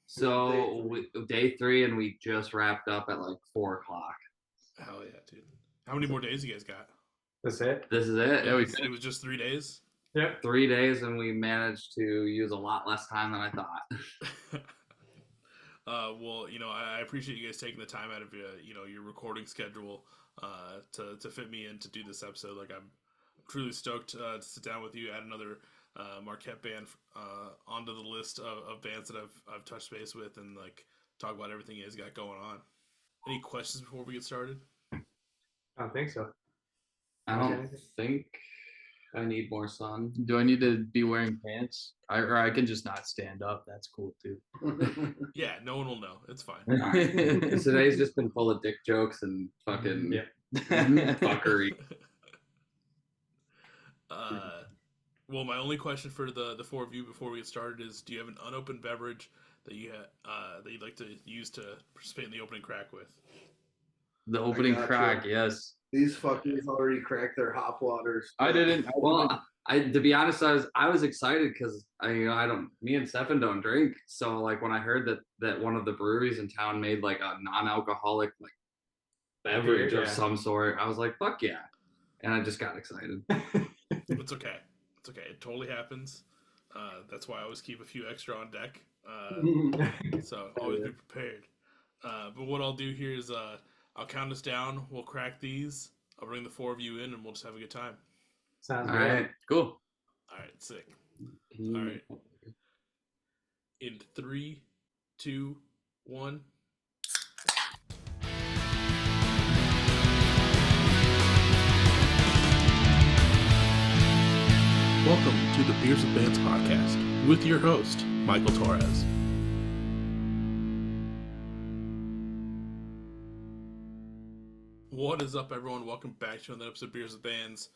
So day 3, and we just wrapped up at like 4 o'clock. Hell yeah, dude. How many more days you guys got? That's it. This is it. It was just 3 days. Yep. 3 days, and we managed to use a lot less time than I thought. Well, I appreciate you guys taking the time out of your recording schedule to fit me in to do this episode. Like, I'm truly stoked to sit down with you, add another Marquette band onto the list of bands that I've touched base with, and like talk about everything you guys got going on. Any questions before we get started? I don't think so. I don't think I need more sun. Do I need to be wearing pants? Or I can just not stand up. That's cool too. Yeah, no one will know. It's fine. Today's just been full of dick jokes and fucking fuckery. Well, my only question for the four of you before we get started is: do you have an unopened beverage that you'd like to use to participate in the opening crack with? The opening crack, yes. These fuckers already cracked their hop waters. I didn't. Well, to be honest, I was excited because me and Stefan don't drink. So like when I heard that one of the breweries in town made like a non-alcoholic like beverage of some sort, I was like, fuck yeah. And I just got excited. It's okay. It's okay. It totally happens. That's why I always keep a few extra on deck. So always be prepared. But what I'll do here is I'll count us down. We'll crack these. I'll bring the four of you in, and we'll just have a good time. Sounds All good. right, cool. All right, sick. All right. In 3, 2, 1. Welcome to the Beers with Bands podcast with your host, Michael Torres. What is up, everyone? Welcome back to another episode of Beers with Bands.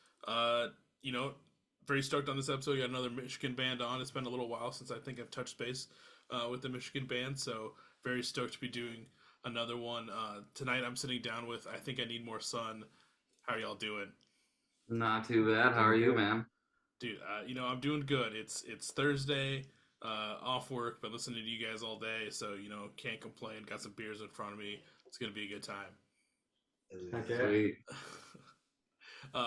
Very stoked on this episode. We got another Michigan band on. It's been a little while since I think I've touched base with the Michigan band, so very stoked to be doing another one. Tonight I'm sitting down with I Think I Need More Sun. How are y'all doing? Not too bad. How are you, man? Dude, I'm doing good. It's Thursday, off work, been listening to you guys all day, so, can't complain. Got some beers in front of me. It's going to be a good time. Okay.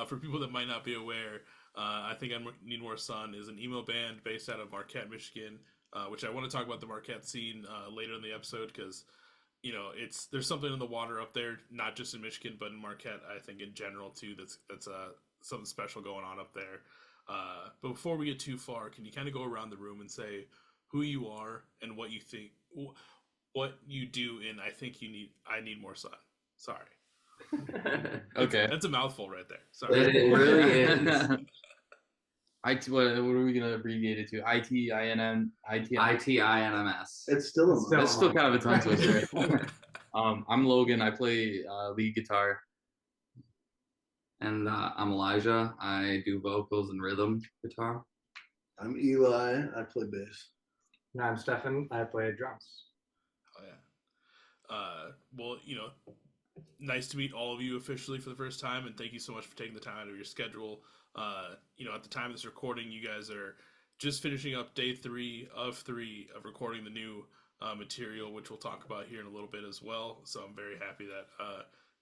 For people that might not be aware, I Think I Need More Sun is an emo band based out of Marquette, Michigan, which I want to talk about the Marquette scene later in the episode because, there's something in the water up there, not just in Michigan, but in Marquette, I think in general too, that's something special going on up there. But before we get too far, can you kind of go around the room and say who you are and what you think, what you do in I Need More Sun? Sorry. Okay. That's a mouthful right there. Sorry. It really is. What are we gonna abbreviate it to? ITINM. It's still kind of a tongue twister. I'm Logan. I play lead guitar. And I'm Elijah. I do vocals and rhythm guitar. I'm Eli. I play bass. And I'm Stefan. I play drums. Oh yeah. Well, nice to meet all of you officially for the first time, and thank you so much for taking the time out of your schedule. At the time of this recording, you guys are just finishing up day 3 of recording the new material, which we'll talk about here in a little bit as well. So I'm very happy that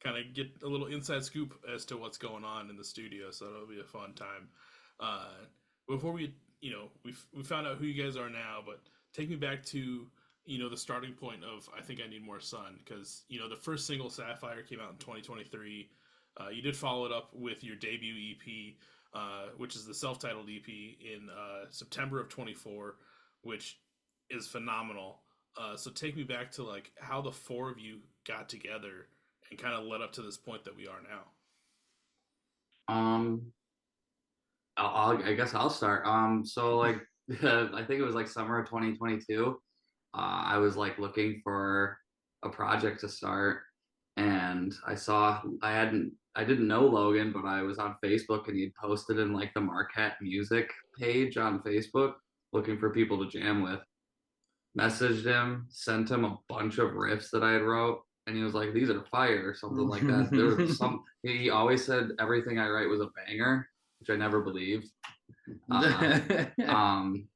kind of get a little inside scoop as to what's going on in the studio. So that'll be a fun time. Before we found out who you guys are now, but take me back to the starting point of I Think I Need More Sun, because the first single, Sapphire, came out in 2023. You did follow it up with your debut EP, which is the self-titled EP, in September of 24, which is phenomenal. So take me back to like how the four of you got together and kind of led up to this point that we are now. I guess I'll start. So like I think it was like summer of 2022. I was like looking for a project to start, and I didn't know Logan, but I was on Facebook and he'd posted in like the Marquette music page on Facebook looking for people to jam with. Messaged him, sent him a bunch of riffs that I had wrote, and he was like, "These are fire," or something like that. There was he always said everything I write was a banger, which I never believed.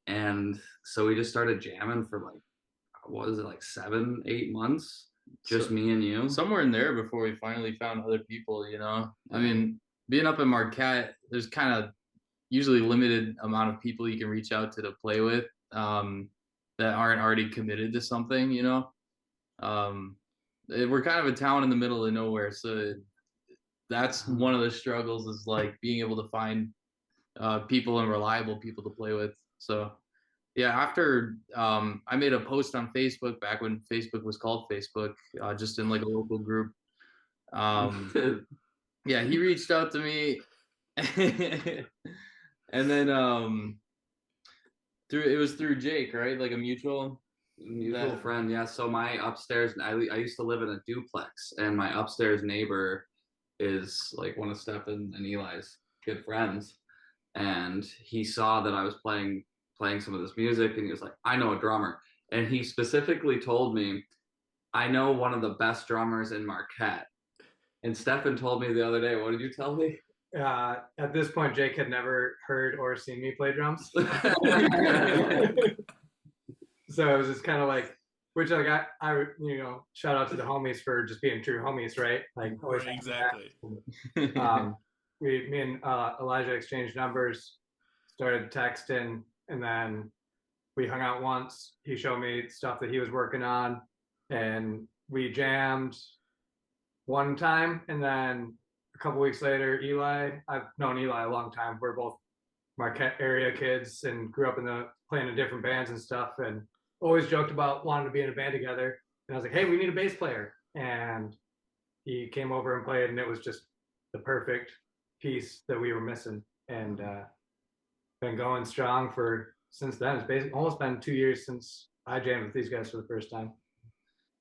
And so we just started jamming for like what is it, like 7-8 months, just me and you. Somewhere in there before we finally found other people, you know. I mean, being up in Marquette, there's kind of usually limited amount of people you can reach out to play with that aren't already committed to something, you know. We're kind of a town in the middle of nowhere, so that's one of the struggles, is like being able to find people and reliable people to play with. So yeah, after I made a post on Facebook back when Facebook was called Facebook, just in like a local group. Yeah, he reached out to me, and then it was through Jake, right? Like a mutual friend. Yeah. So my upstairs, I used to live in a duplex, and my upstairs neighbor is like one of Stefan and Eli's good friends, and he saw that I was playing some of this music, and he was like, I know a drummer. And he specifically told me, I know one of the best drummers in Marquette. And Stefan told me the other day, what did you tell me? At this point, Jake had never heard or seen me play drums. So it was just kind of like, which like I you know, shout out to the homies for just being true homies, right? Like always Right, exactly. me and Elijah exchanged numbers, started texting, and then we hung out once. He showed me stuff that he was working on, and we jammed one time, and then a couple weeks later, I've known Eli a long time. We're both Marquette area kids and grew up playing in different bands and stuff, and always joked about wanting to be in a band together. And I was like, hey, we need a bass player. And he came over and played, and it was just the perfect piece that we were missing. And been going strong since then. It's basically almost been 2 years since I jammed with these guys for the first time.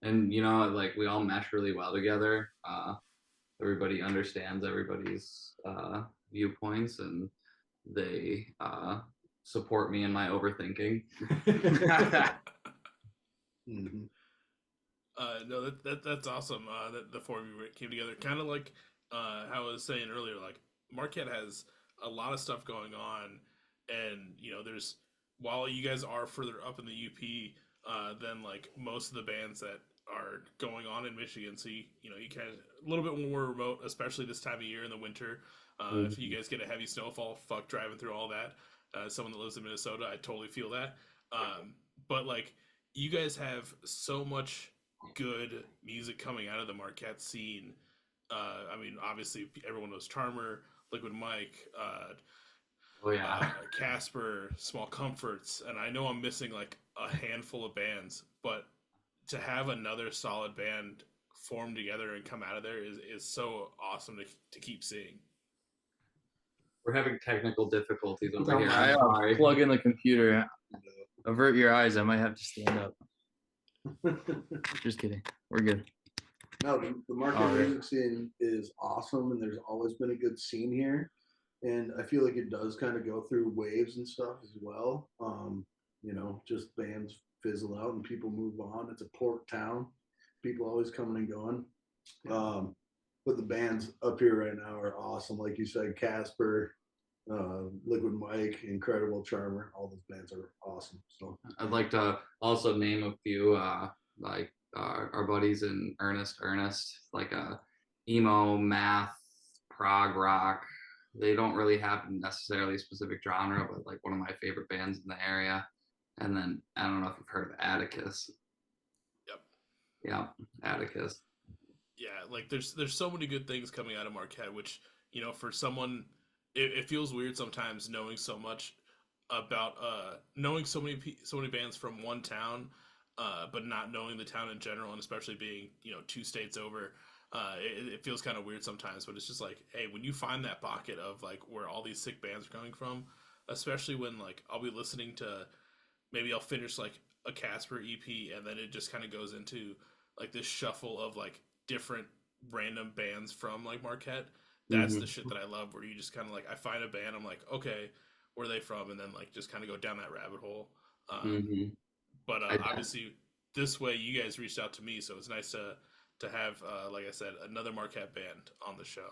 And you know, like we all mesh really well together. Everybody understands everybody's viewpoints, and they support me in my overthinking. Mhm. No, that's awesome. That the four of you came together, kind of like how I was saying earlier. Like Marquette has a lot of stuff going on, and you know, there's while you guys are further up in the UP than like most of the bands that are going on in Michigan, so you know, you kind of a little bit more remote, especially this time of year in the winter. If you guys get a heavy snowfall, fuck driving through all that. Someone that lives in Minnesota, I totally feel that. But like, you guys have so much good music coming out of the Marquette scene. I mean, obviously, everyone knows Charmer, Liquid Mike, Oh yeah. Casper, Small Comforts, and I know I'm missing like a handful of bands, but to have another solid band form together and come out of there is so awesome to keep seeing. We're having technical difficulties over Don't here. mind. I'm sorry. Plug in the computer. Avert your eyes. I might have to stand up. Just kidding. We're good. No, the Marquette All right. music scene is awesome, and there's always been a good scene here. And I feel like it does kind of go through waves and stuff as well. You know, just bands fizzle out and people move on. It's a port town. People always coming and going. But the bands up here right now are awesome. Like you said, Casper, Liquid Mike, Incredible Charmer, all those bands are awesome. So I'd like to also name a few, like our buddies in Ernest, like emo, math, prog rock. They don't really have necessarily a specific genre, but like one of my favorite bands in the area. And then I don't know if you've heard of Atticus. Yep. Yeah, Atticus. Yeah, like there's so many good things coming out of Marquette, which, you know, for someone, it feels weird sometimes knowing so much about knowing so many bands from one town, but not knowing the town in general, and especially being, you know, 2 states over. It feels kind of weird sometimes, but it's just like, hey, when you find that pocket of like where all these sick bands are coming from, especially when like I'll be listening to, maybe I'll finish like a Casper EP, and then it just kind of goes into like this shuffle of like different random bands from like Marquette. That's the shit that I love, where you just kind of like, I find a band, I'm like, okay, where are they from? And then like just kind of go down that rabbit hole. But obviously this way you guys reached out to me, so it's nice to have, like I said, another Marquette band on the show.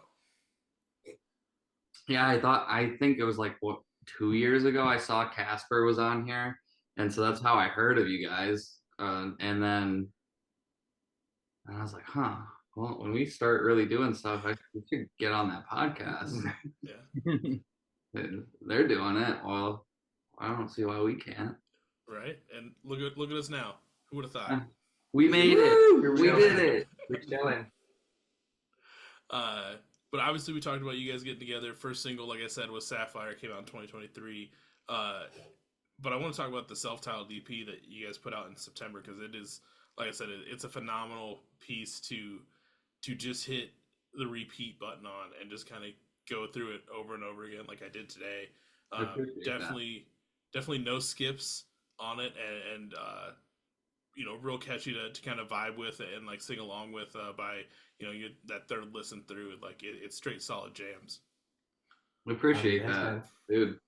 Yeah, I think it was like, what, 2 years ago I saw Casper was on here, and so that's how I heard of you guys. And then and I was like, huh. Well, when we start really doing stuff, we should get on that podcast. Yeah. They're doing it. Well, I don't see why we can't. Right. And look at us now. Who would have thought? We made Woo! it. We did it. We're chilling. But obviously, we talked about you guys getting together. First single, like I said, was Sapphire. Came out in 2023. But I want to talk about the self-titled EP that you guys put out in September, because it is, like I said, it's a phenomenal piece to just hit the repeat button on and just kind of go through it over and over again, like I did today. Definitely no skips on it, and you know, real catchy to kind of vibe with and like sing along with by, you know, that third listen through. Like it's straight solid jams. We appreciate Thanks, that, man. dude.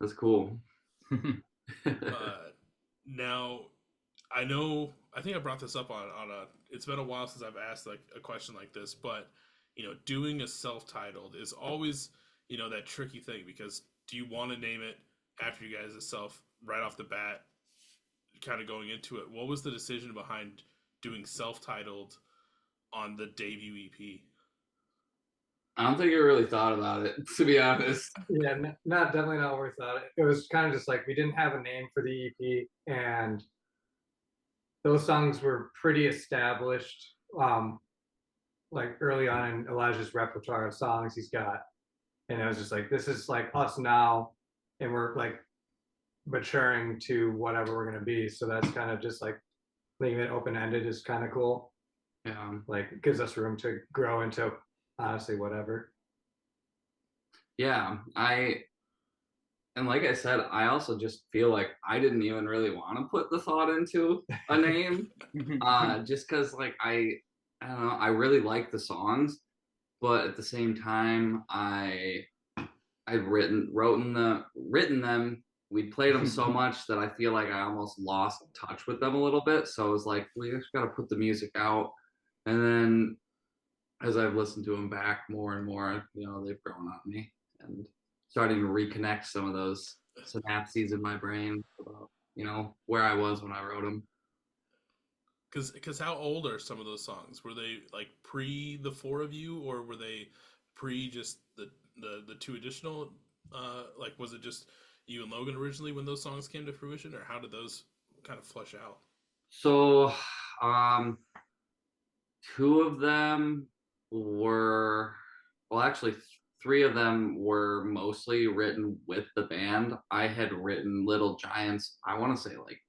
That's cool. Now, I think I brought this up on a. It's been a while since I've asked like a question like this, but you know, doing a self-titled is always, you know, that tricky thing, because do you want to name it after you guys itself right off the bat, kind of going into it? What was the decision behind doing self-titled on the debut EP? I don't think I really thought about it, to be honest. Yeah, definitely not what we thought. It was kind of just like we didn't have a name for the EP, and those songs were pretty established. Like early on in Elijah's repertoire of songs he's got, and it was just like, this is like us now, and we're like maturing to whatever we're gonna be. So that's kind of just like leaving it open ended is kind of cool. Yeah. Like it gives us room to grow into honestly whatever. Yeah. And like I said, I also just feel like I didn't even really want to put the thought into a name. Just because like I don't know, I really like the songs, but at the same time I'd written them. We played them so much that I feel like I almost lost touch with them a little bit. So I was like, we just got to put the music out. And then as I've listened to them back more and more, you know, they've grown on me and starting to reconnect some of those synapses in my brain about, you know, where I was when I wrote them. Because how old are some of those songs? Were they like pre the four of you, or were they pre just the two additional? Like, was it just you and Logan originally when those songs came to fruition, or how did those kind of flesh out? So, two of them were, well, actually, three of them were mostly written with the band. I had written Little Giants, I want to say like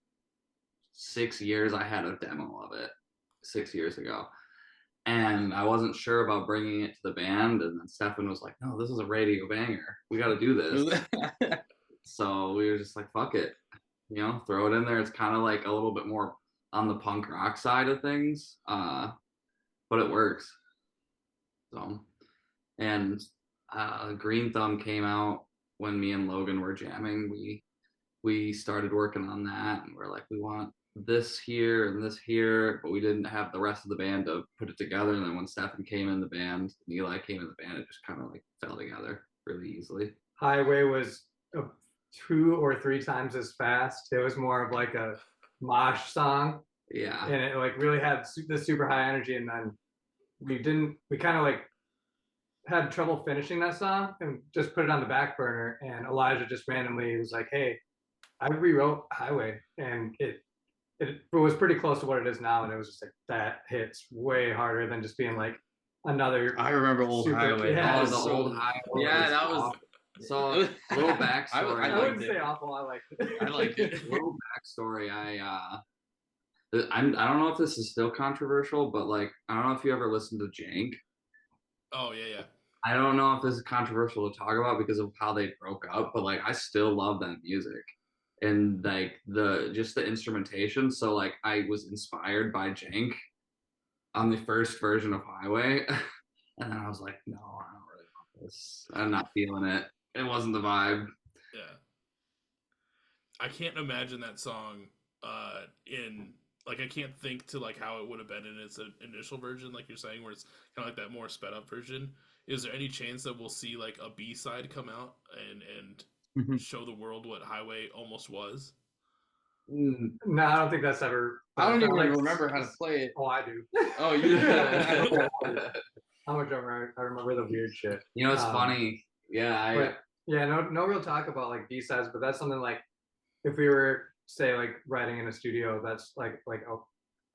6 years. I had a demo of it 6 years ago. And I wasn't sure about bringing it to the band. And then Stefan was like, no, this is a radio banger. We got to do this. So we were just like, fuck it. You know, throw it in there. It's kind of like a little bit more on the punk rock side of things. But it works. So, and Green Thumb came out when me and Logan were jamming. We started working on that, and we're like, we want this here and this here, but we didn't have the rest of the band to put it together. And then when Stefan came in the band and Eli came in the band, it just kind of like fell together really easily. Highway was 2 or 3 times as fast. It was more of like a mosh song. Yeah. And it like really had the super high energy. And then we kind of like had trouble finishing that song and just put it on the back burner. And Elijah just randomly was like, hey, I rewrote Highway, and it was pretty close to what it is now. And it was just like, that hits way harder than just being like another. I remember Old Highway. Yeah, Oh, the old Highway. Yeah, that was awful. So a little backstory. I wouldn't say awful. I liked it. I liked it. A little backstory. I don't know if this is still controversial, but like, I don't know if you ever listened to Jank. Oh yeah. I don't know if this is controversial to talk about because of how they broke up, but like, I still love that music and like just the instrumentation. So like, I was inspired by Jank on the first version of Highway, and then I was like, no, I don't really want this. I'm not feeling it. It wasn't the vibe. Yeah. I can't imagine that song in, like, I can't think to like how it would have been in its initial version, like you're saying, where it's kind of like that more sped up version. Is there any chance that we'll see like a B-side come out and show the world what Highway almost was? No, I don't think that's ever. I don't even like- remember how to play it. Oh, I do. Oh, you I'm a drummer. I remember the weird shit. You know, it's funny. Yeah, But yeah, no real talk about like B-sides, but that's something like if we were say like writing in a studio, that's like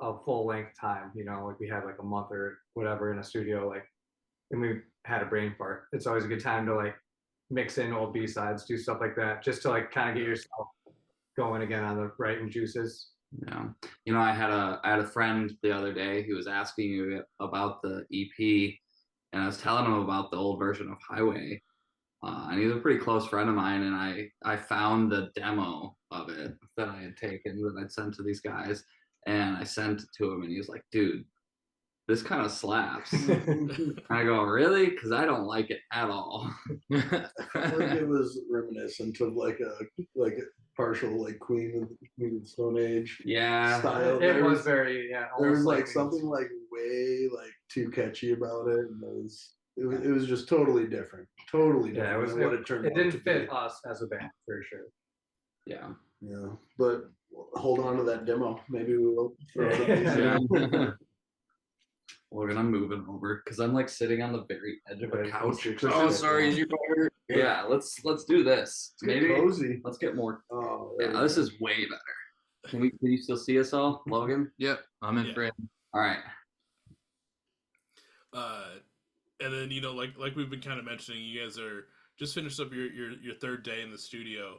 a full length time, you know, like we had like a month or whatever in a studio, like, and we had a brain fart. It's always a good time to like mix in old B-sides, do stuff like that, just to like kind of get yourself going again on the writing juices. yeah. You know, I had a friend the other day who was asking me about the EP, and I was telling him about the old version of Highway. And he's a pretty close friend of mine, and I found the demo of it that I had taken that I'd sent to these guys, and I sent it to him, and he was like, "Dude, this kind of slaps." I go, "Really?" Because I don't like it at all. I feel like it was reminiscent of like a partial like Queen of the Stone Age Yeah, style. It was very, yeah. There was almost like something like way like too catchy about it, and it was just totally different, totally different. Yeah, it was. than what it turned It out didn't to fit be. us as a band for sure. yeah. Yeah, but hold on to that demo. Maybe we will throw it up. Yeah. Yeah. We're gonna move it over because I'm like sitting on the very edge of a Right, couch. it's Oh, sorry, is your butter? Yeah, let's do this. It's get Maybe cozy. let's get more. Oh, Yeah, this is way better. Can you still see us all, Logan? Yep, I'm in Yeah. frame. All right. And then you know, like we've been kind of mentioning, you guys are just finished up your third day in the studio.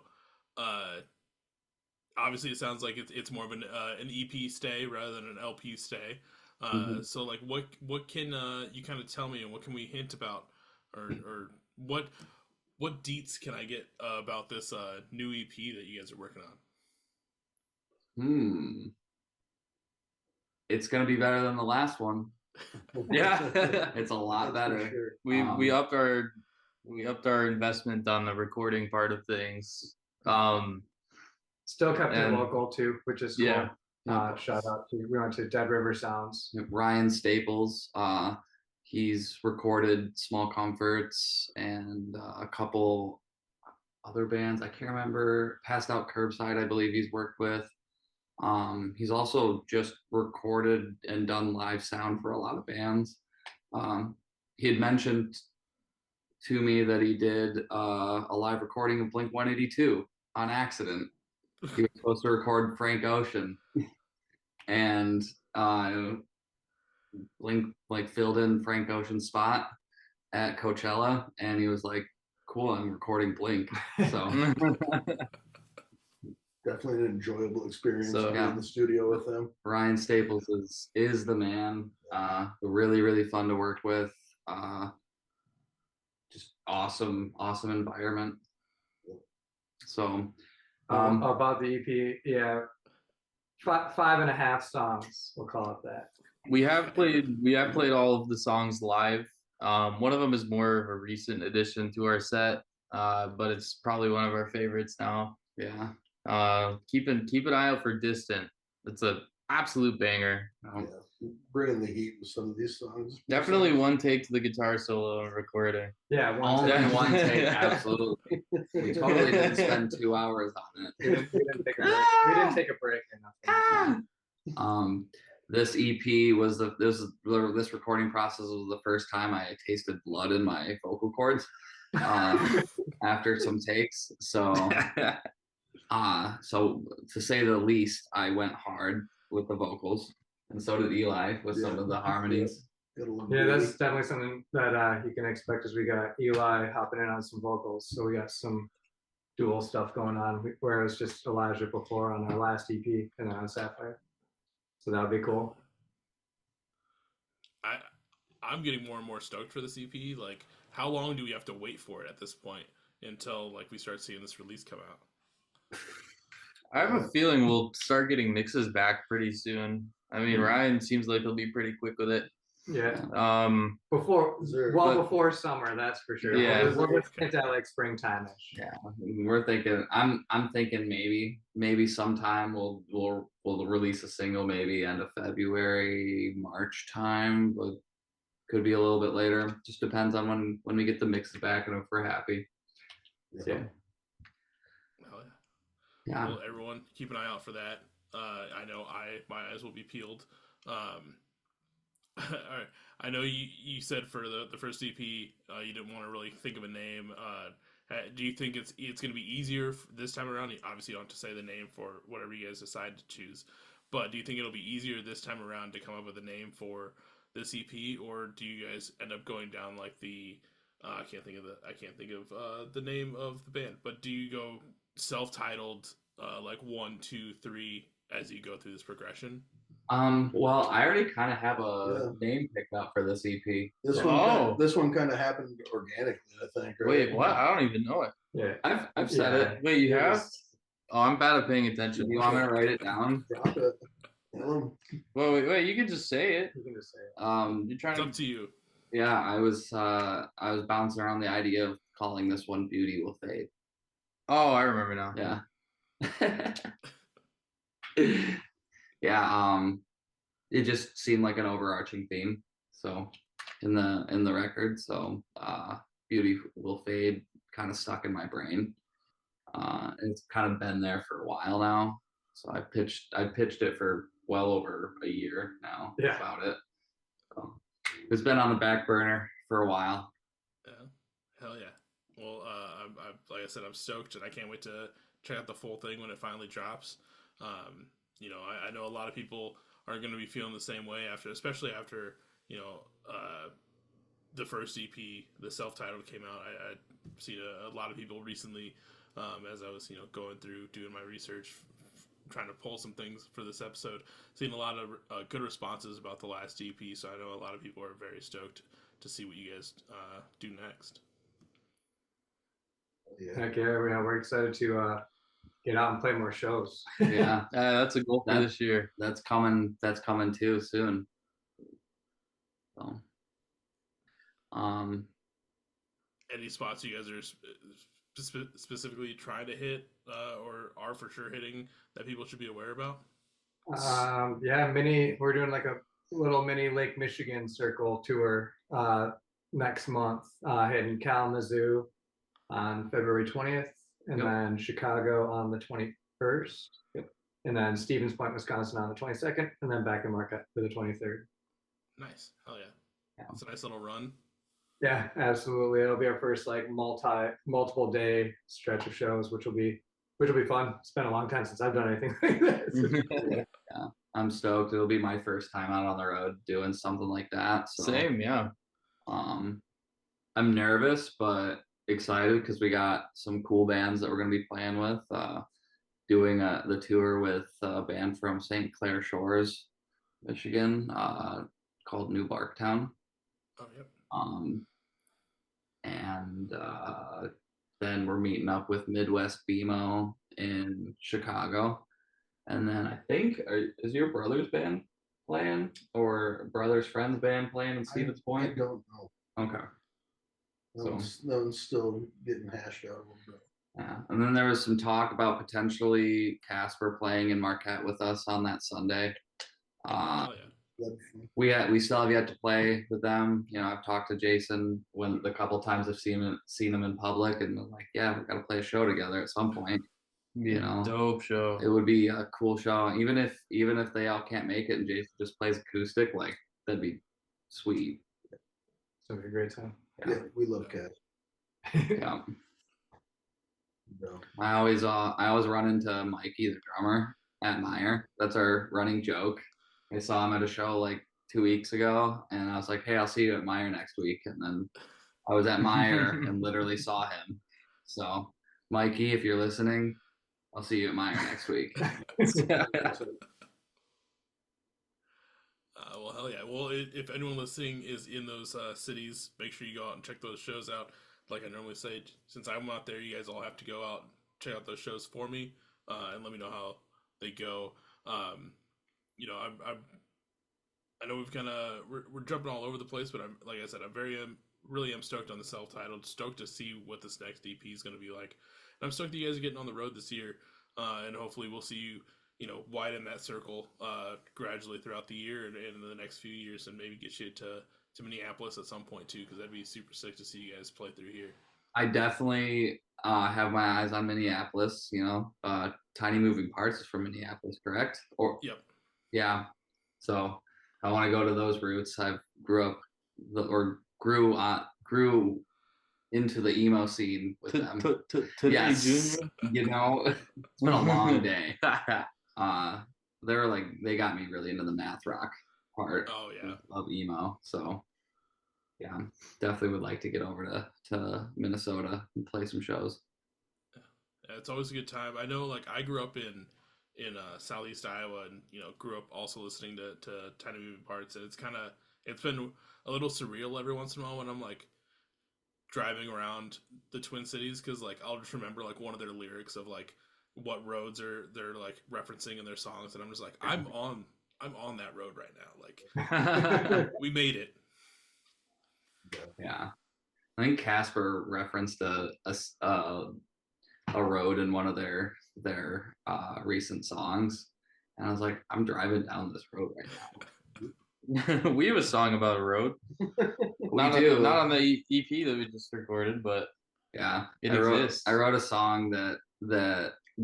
Obviously, it sounds like it's more of an EP stay rather than an LP stay. So like, what can you kind of tell me, and what can we hint about, or what deets can I get about this new EP that you guys are working on? It's gonna be better than the last one. Yeah, It's a lot That's for better. sure. we upped our investment on the recording part of things. Still kept it And- local too, which is cool. Yeah. Shout out to, we went to Dead River Sounds. Ryan Staples. He's recorded Small Comforts and a couple other bands. I can't remember. Passed Out Curbside, I believe he's worked with. He's also just recorded and done live sound for a lot of bands. He had mentioned to me that he did a live recording of Blink 182 on accident. He was supposed to record Frank Ocean, and Blink like filled in Frank Ocean's spot at Coachella, and he was like, "Cool, I'm recording Blink." So Definitely an enjoyable experience So, to be yeah. in the studio with them. Ryan Staples is the man. Really fun to work with. Just awesome environment. So About the EP, yeah, 5.5 songs, we'll call it that. we have played all of the songs live. One of them is more of a recent addition to our set, but it's probably one of our favorites now. yeah. Keep an eye out for Distant. It's a absolute banger. Yeah, bringing the heat with some of these songs. Definitely one take to the guitar solo and recording. Yeah, Only take. one take, absolutely. We totally didn't spend 2 hours on it. We didn't take a break. We didn't take a break or nothing. This EP was this recording process was the first time I tasted blood in my vocal cords after some takes. So to say the least, I went hard with the vocals, and so did Eli with some of the harmonies. Yeah, that's definitely something that you can expect as we got Eli hopping in on some vocals. So we got some dual stuff going on, where it was just Elijah before on our last EP and then on Sapphire. So that would be cool. I'm getting more and more stoked for this EP. Like, how long do we have to wait for it at this point until like we start seeing this release come out? I have a feeling we'll start getting mixes back pretty soon. I mean, Ryan seems like he'll be pretty quick with it. Yeah. But Before summer, that's for sure. Yeah. We're looking at that like springtime-ish. Yeah, we're thinking. I'm thinking maybe sometime we'll release a single, maybe end of February, March time, but could be a little bit later. Just depends on when we get the mixes back and if we're happy. Yeah. So Hell Yeah. Well, everyone, keep an eye out for that. I know my eyes will be peeled. All right. I know you said for the first EP, you didn't want to really think of a name. Do you think it's going to be easier this time around? Obviously, you don't have to say the name for whatever you guys decide to choose, but do you think it'll be easier this time around to come up with a name for this EP, or do you guys end up going down like the I can't think of the name of the band, but do you go self-titled like 1, 2, 3 as you go through this progression? Well, I already kind of have a Yeah. name picked out for this EP. This one kind of happened organically, I think. Right? Wait, what? I don't even know it. Yeah. I've said it. Wait, you It have? was- Oh, I'm bad at paying Do attention. you want me to write it down? Drop it. Tell 'em. Wait, you can just say it. You can just say it. You're It's trying up to. to you. Yeah, I was bouncing around the idea of calling this one "Beauty Will Fade." Oh, I remember now. Yeah. Yeah. It just seemed like an overarching theme. So in the record, so "Beauty Will Fade" kind of stuck in my brain. It's kind of been there for a while now. So I pitched it for well over a year now Yeah. about it. So it's been on the back burner for a while. Yeah, hell yeah. Well, like I said, I'm stoked, and I can't wait to check out the full thing when it finally drops. I know a lot of people are going to be feeling the same way especially after the first EP, the self-titled came out. I seen a lot of people recently, as I was going through doing my research, trying to pull some things for this episode. Seen a lot of good responses about the last EP, so I know a lot of people are very stoked to see what you guys do next. Yeah. Heck yeah, we're excited to get out and play more shows. Yeah, That's a goal for That- this year. that's coming. That's coming too soon. So, Any spots you guys are specifically trying to hit or are for sure hitting that people should be aware about? Yeah, we're doing like a little mini Lake Michigan circle tour next month, hitting Kalamazoo on February 20th, and Yep. then Chicago on the 21st. Yep. And then Stevens Point, Wisconsin on the 22nd, and then back in Marquette for the 23rd. Nice. Hell yeah. Yeah. It's a nice little run. Yeah, absolutely. It'll be our first like multiple day stretch of shows, which will be fun. It's been a long time since I've done anything like this. yeah, I'm stoked. It'll be my first time out on the road doing something like that. So, Same, yeah. I'm nervous but excited because we got some cool bands that we're gonna be playing with. Doing the tour with a band from St. Clair Shores, Michigan, called New Barktown. Oh, yep. And then we're meeting up with Midwest BMO in Chicago. And then I think, is your brother's band playing or brother's friend's band playing in Stevens I Point? don't know. Okay. That one's still getting hashed out a little bit. Yeah. And then there was some talk about potentially Casper playing in Marquette with us on that Sunday. Hell yeah. We still have yet to play with them. I've talked to Jason when the couple times I've seen him in public, and I'm like, yeah, we've got to play a show together at some point. Be a dope show. It would be a cool show, even if they all can't make it and Jason just plays acoustic, like that'd be sweet. It's gonna be a great time. Yeah, we love Cat. Yeah. No. I always run into Mikey, the drummer, at Meyer. That's our running joke. I saw him at a show like 2 weeks ago, and I was like, "Hey, I'll see you at Meyer next week." And then I was at Meyer and literally saw him. So, Mikey, if you're listening, I'll see you at Meyer next week. Well, hell yeah. Well, if anyone listening is in those cities, make sure you go out and check those shows out. Like I normally say, since I'm not there, you guys all have to go out and check out those shows for me and let me know how they go. I know we're jumping all over the place, but like I said, really am stoked on the self-titled. Stoked to see what this next EP is going to be like. And I'm stoked that you guys are getting on the road this year, and hopefully we'll see you, widen that circle gradually throughout the year and in the next few years, and maybe get you to Minneapolis at some point too, because that'd be super sick to see you guys play through here. I definitely have my eyes on Minneapolis. Tiny Moving Parts is from Minneapolis, correct? Or Yep. yeah. So I want to go to those roots. I grew up grew into the emo scene with them. Today, Yes, Junior. It's been a long day. They got me really into the math rock part Oh yeah. of emo. So yeah, definitely would like to get over to Minnesota and play some shows. Yeah, it's always a good time. I know, like I grew up in southeast Iowa, and grew up also listening to Tiny Moving Parts, and it's been a little surreal every once in a while when I'm like driving around the Twin Cities, because like I'll just remember like one of their lyrics of like what roads they're like referencing in their songs, and I'm just like I'm on that road right now. Like we made it. Yeah, I think Casper referenced a road in one of their recent sons, and I was like, I'm driving down this road right now. We have a song about a road. We do. Not on the EP that we just recorded, but yeah, it exists. exists. I wrote a song that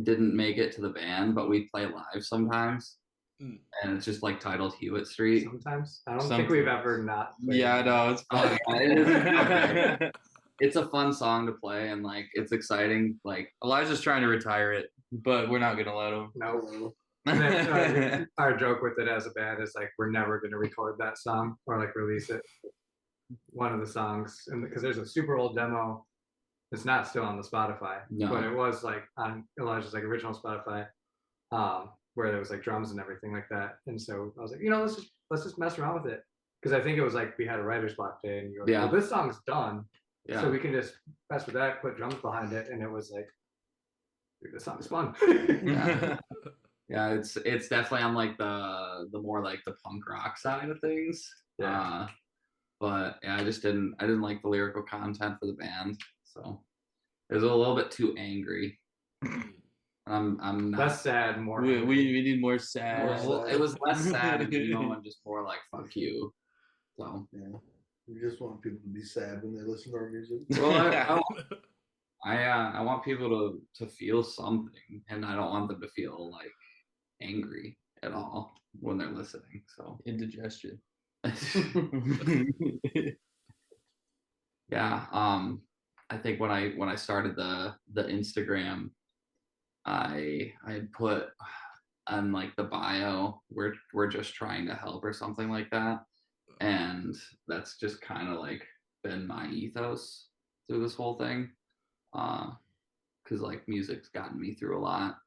didn't make it to the band, but we play live sometimes. And it's just like titled Hewitt Street. Sometimes. I don't think we've ever not played Yeah, no, it's fun. It's a fun song to play, and like it's exciting. Like Elijah's trying to retire it, but we're not gonna let him. No. And then, our joke with it as a band is like we're never going to record that song or like release it. One of the songs, and because there's a super old demo, it's not still on the Spotify, but it was like on Elijah's like original Spotify, where there was like drums and everything like that. And so I was like, let's just mess around with it, because I think it was like we had a writer's block day, and you were like, well, this song's done, so we can just mess with that, put drums behind it, and it was like, dude, this song's fun. Yeah, it's definitely on like the more like the punk rock side of things. Yeah. But yeah, I didn't like the lyrical content for the band, so it was a little bit too angry. I'm not less sad, more. We need more sad. Well, it was less sad and emo and just more like fuck you. So yeah, we just want people to be sad when they listen to our music. Well, I want people to feel something, and I don't want them to feel like angry at all when they're listening. So indigestion. Yeah, I think when I started the Instagram, I put on like the bio, we're just trying to help or something like that, and that's just kind of like been my ethos through this whole thing, because like music's gotten me through a lot.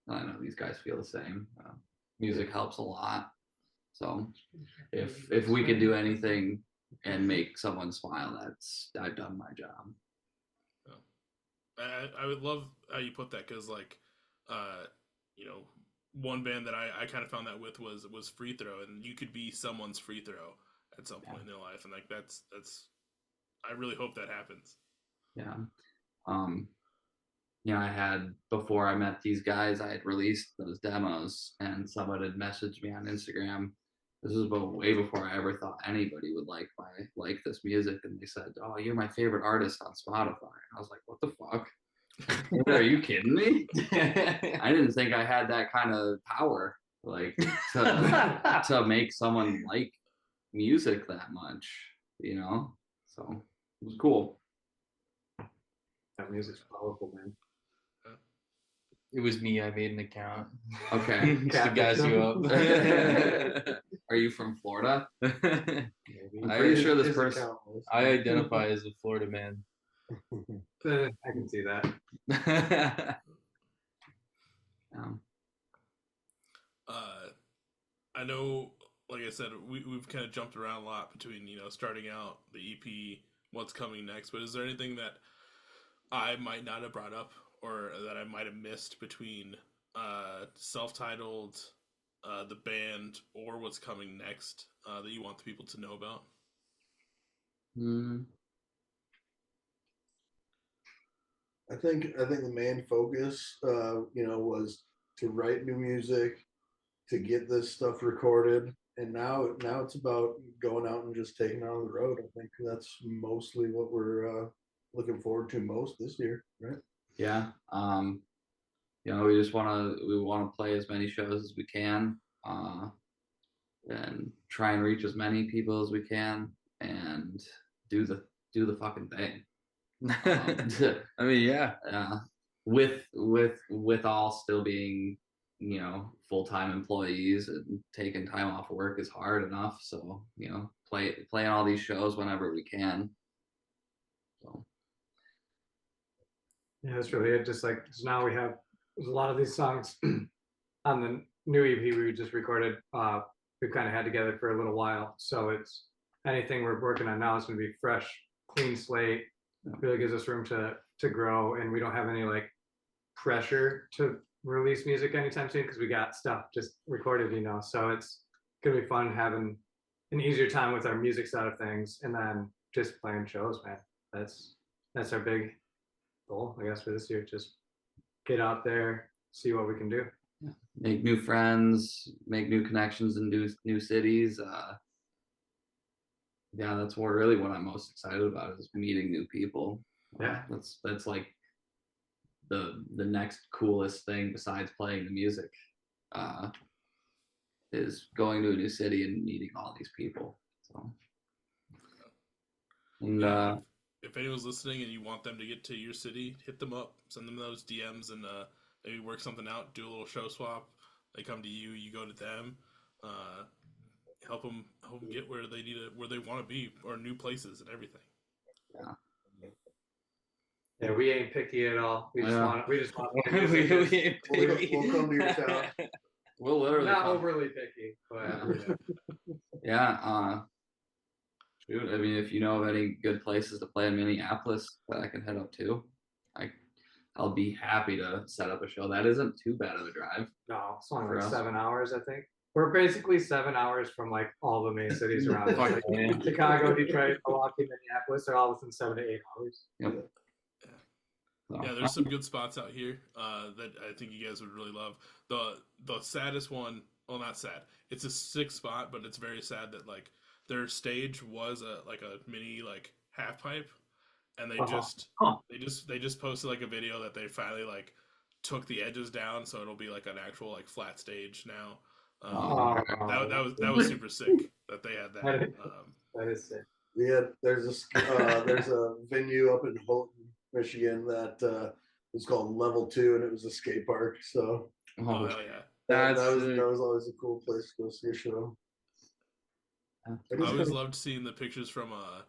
I know these guys feel the same. Music helps a lot. So if we could do anything and make someone smile, I've done my job. I would love how you put that, because like one band that I kind of found that with was Free Throw, and you could be someone's free throw at some point in their life, and like that's I really hope that happens. Yeah. I had, before I met these guys, I had released those demos, and someone had messaged me on Instagram. This was way before I ever thought anybody would like this music, and they said, "Oh, you're my favorite artist on Spotify." And I was like, "What the fuck? Are you kidding me?" I didn't think I had that kind of power, like to make someone like music that much, So it was cool. That music's powerful, man. It was me. I made an account. Okay. Just to gas you up. Are you from Florida? Maybe. I'm pretty sure this person. I identify as a Florida man. I can see that. I know, like I said, we've kind of jumped around a lot between starting out the EP, what's coming next. But is there anything that I might not have brought up, or that I might have missed between self-titled, the band, or what's coming next, that you want the people to know about? I think the main focus, was to write new music, to get this stuff recorded, and now it's about going out and just taking it on the road. I think that's mostly what we're looking forward to most this year, right? Yeah. You know, we want to play as many shows as we can, and try and reach as many people as we can, and do the fucking thing. I mean, yeah. With all still being, you know, full-time employees, and taking time off work is hard enough. So, you know, playing all these shows whenever we can. So Yeah, that's really it. Just like, 'cause now there's a lot of these songs on the new EP we just recorded. We've kind of had together for a little while, so it's anything we're working on now is going to be fresh, clean slate. Really gives us room to grow, and we don't have any like pressure to release music anytime soon because we got stuff just recorded, you know. So it's gonna be fun having an easier time with our music side of things, and then just playing shows, man. That's our big goal, I guess, for this year. Just get out there, see what we can do. make new friends, make new connections in new cities. Yeah, that's what I'm most excited about, is meeting new people. Yeah. That's like the next coolest thing besides playing the music, is going to a new city and meeting all these people. So, and Yeah, if anyone's listening and you want them to get to your city, hit them up, send them those DMs, and maybe work something out. Do a little show swap. They come to you, you go to them. Help them get where they where they want to be, or new places and everything. Yeah, we ain't picky at all. We just want we We'll come to your town. we'll literally not come. overly picky, but Yeah. Shoot, I mean, if you know of any good places to play in Minneapolis that I can head up to, I'll be happy to set up a show. That isn't too bad of a drive. no, it's only For like us. 7 hours, I think. We're basically 7 hours from like all the main cities around us. Like, Chicago, Detroit, Milwaukee, Minneapolis are all within 7 to 8 hours. Yep. So, Yeah, there's some good spots out here that I think you guys would really love. The saddest one, well, not sad. It's a sick spot, but it's very sad that like their stage was a mini like half pipe, and they just posted like a video that they finally like took the edges down, so it'll be like an actual like flat stage now. That was super sick that they had that. That is sick. Yeah, there's a venue up in Houghton, Michigan that was called Level 2, and it was a skate park. So Oh hell yeah! that was always a cool place to go see a show. I always loved seeing the pictures from I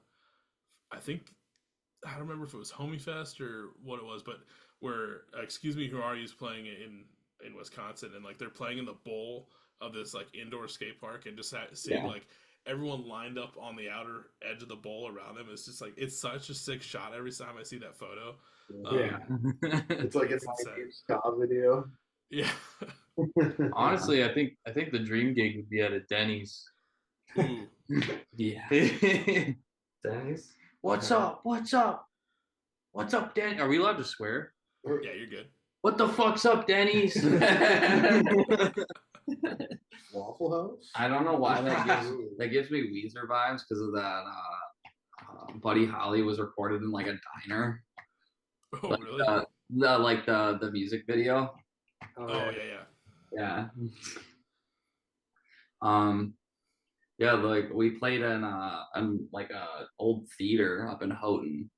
don't remember if it was Homie Fest or what it was, but where Excuse Me Who Are You's playing in Wisconsin, and like they're playing in the bowl of this like indoor skate park, and just seeing like everyone lined up on the outer edge of the bowl around them. It's just like, it's such a sick shot every time I see that photo. Yeah. It's like it's a ska video. Yeah. Honestly, I think the dream gig would be at a Denny's. Ooh. yeah. Denny's? What's up? What's up? What's up, Denny? Are we allowed to swear? Yeah, you're good. What the fuck's up, Denny's? Waffle House? I don't know why that gives me Weezer vibes, because of that. Buddy Holly was recorded in like a diner. Oh, like, really? The music video. Oh, yeah. Yeah, like we played in like a old theater up in Houghton.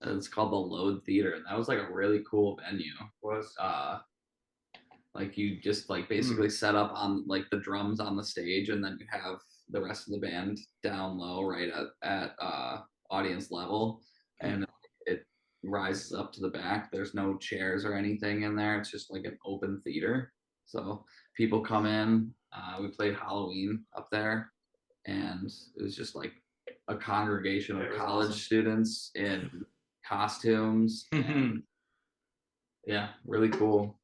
It's called the Load Theater, and that was like a really cool venue. Like you just like basically set up on like the drums on the stage, and then you have the rest of the band down low, right at audience level, and it rises up to the back. There's no chairs or anything in there. It's just like an open theater. So people come in. We played Halloween up there, and it was just like a congregation of college students in costumes. And, yeah, really cool.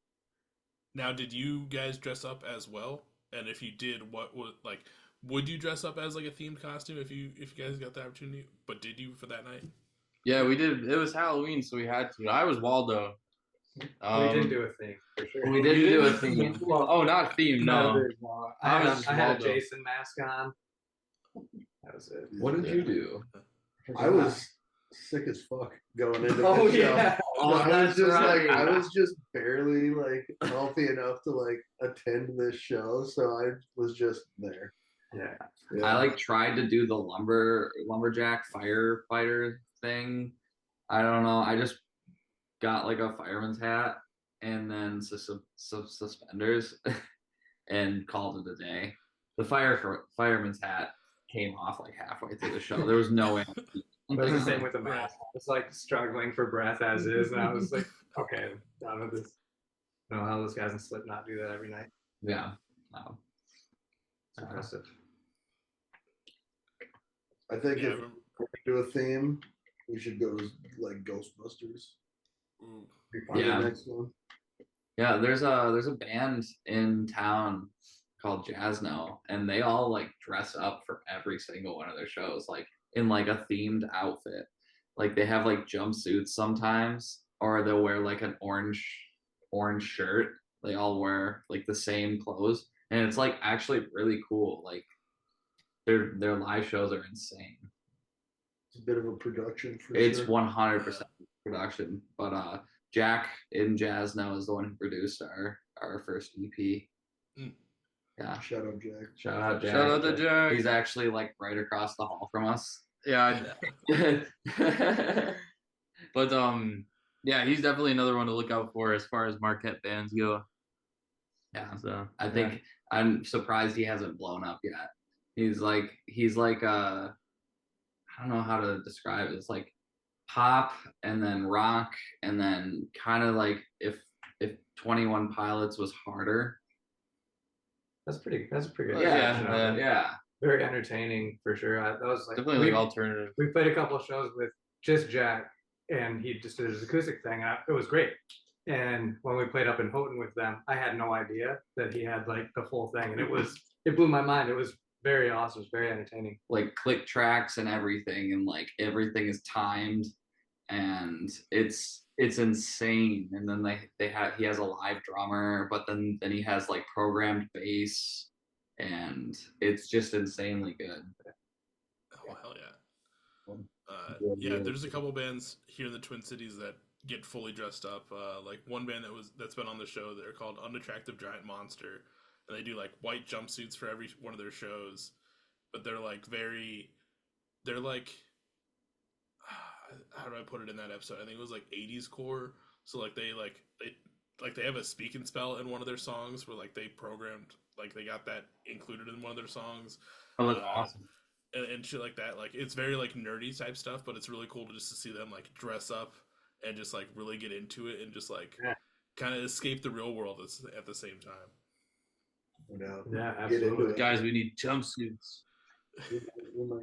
Now, did you guys dress up as well? And if you did, would you dress up as like a themed costume if you guys got the opportunity? But did you for that night? Yeah, we did. It was Halloween, so we had to. I was Waldo. We did do a thing for sure. We didn't do a theme. Oh, not theme. No. I had a Jason mask on. That was it. What did you do? I was sick as fuck going into Oh the show. yeah. Oh, I was that's just right. like, I was just barely like healthy enough to like attend this show, so I was just there. Yeah. Yeah. I like tried to do the lumberjack firefighter thing. I don't know. I just got like a fireman's hat and then some suspenders and called it a day. The fireman's hat came off like halfway through the show. There was no way. It was the same with the Right. mask. I was like struggling for breath as is, and I was like, okay, I'm done with this. I don't know how those guys in Slipknot do that every night. Yeah. No. It's impressive. I think Yeah, I if remember- we do a theme, we should go to like Ghostbusters. Ooh. Be fun. Yeah. The next one. Yeah, there's a band in town called Jazzno, and they all like dress up for every single one of their shows, like in like a themed outfit. Like they have like jumpsuits sometimes, or they'll wear like an orange shirt. They all wear like the same clothes, and it's like actually really cool. Like their live shows are insane. It's a bit of a production for It's sure. 100% production, but Jack in Jazzno is the one who produced our first EP. Mm. Yeah, Shout out Jack. shout out Jack. Shout out to Jack. He's actually like right across the hall from us. Yeah, but yeah, he's definitely another one to look out for as far as Marquette bands go. Yeah, So I think I'm surprised he hasn't blown up yet. He's like I don't know how to describe it. It's like pop and then rock and then kind of like if 21 Pilots was harder. That's pretty good. Yeah, description of it. yeah. Very entertaining for sure. That was like definitely like alternative. we played a couple of shows with just Jack, and he just did his acoustic thing. It was great. And when we played up in Houghton with them, I had no idea that he had like the full thing, and it blew my mind. It was very awesome. It was very entertaining. Like click tracks and everything, and like everything is timed, and it's insane. And then he has a live drummer, but then he has like programmed bass, and it's just insanely good. Oh hell yeah! Yeah, there's a couple bands here in the Twin Cities that get fully dressed up. Like one band that's been on the show, they're called Unattractive Giant Monster, and they do like white jumpsuits for every one of their shows. But they're like how do I put it in that episode? I think it was like 80s core. So like they have a speak and spell in one of their songs where like they programmed, like they got that included in one of their songs. Oh, that's awesome. And shit like that. Like it's very like nerdy type stuff, but it's really cool to see them like dress up and just like really get into it and just like kind of escape the real world at the same time. Yeah, Get into absolutely. it. Guys, we need jumpsuits,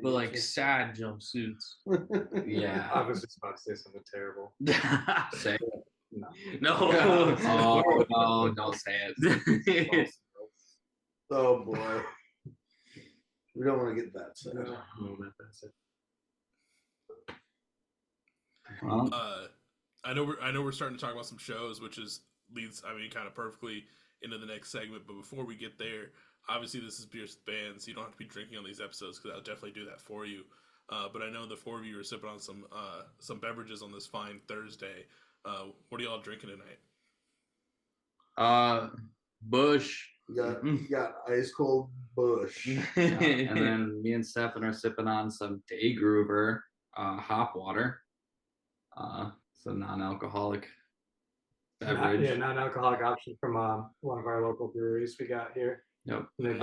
but like sad jumpsuits. Yeah. I was just about to say something terrible. Say No. oh no, don't say it. Oh boy. We don't want to get that sad. Well, I know we're starting to talk about some shows, which leads kind of perfectly into the next segment. But before we get there, obviously this is Beers with Bands. So you don't have to be drinking on these episodes because I'll definitely do that for you. But I know the four of you are sipping on some beverages on this fine Thursday. What are y'all drinking tonight? Bush. You got ice cold Bush. and then me and Stefan are sipping on some Day Groover hop water. It's a non-alcoholic beverage. Yeah, non-alcoholic option from one of our local breweries we got here. Yep. And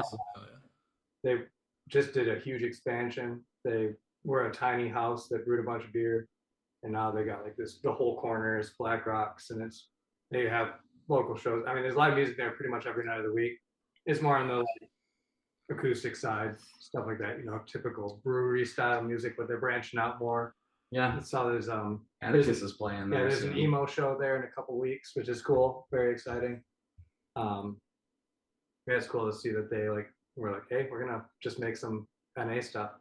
they just did a huge expansion. They were a tiny house that brewed a bunch of beer, and now they got like the whole corner is Black Rocks, and they have local shows. I mean, there's live music there pretty much every night of the week. It's more on the like, acoustic side, stuff like that, typical brewery style music, but they're branching out more. Yeah. I saw there's Atticus is playing yeah, there there's an soon. emo show there in a couple weeks, which is cool, very exciting. Yeah, it's cool to see that they were like, hey, we're gonna just make some NA stuff.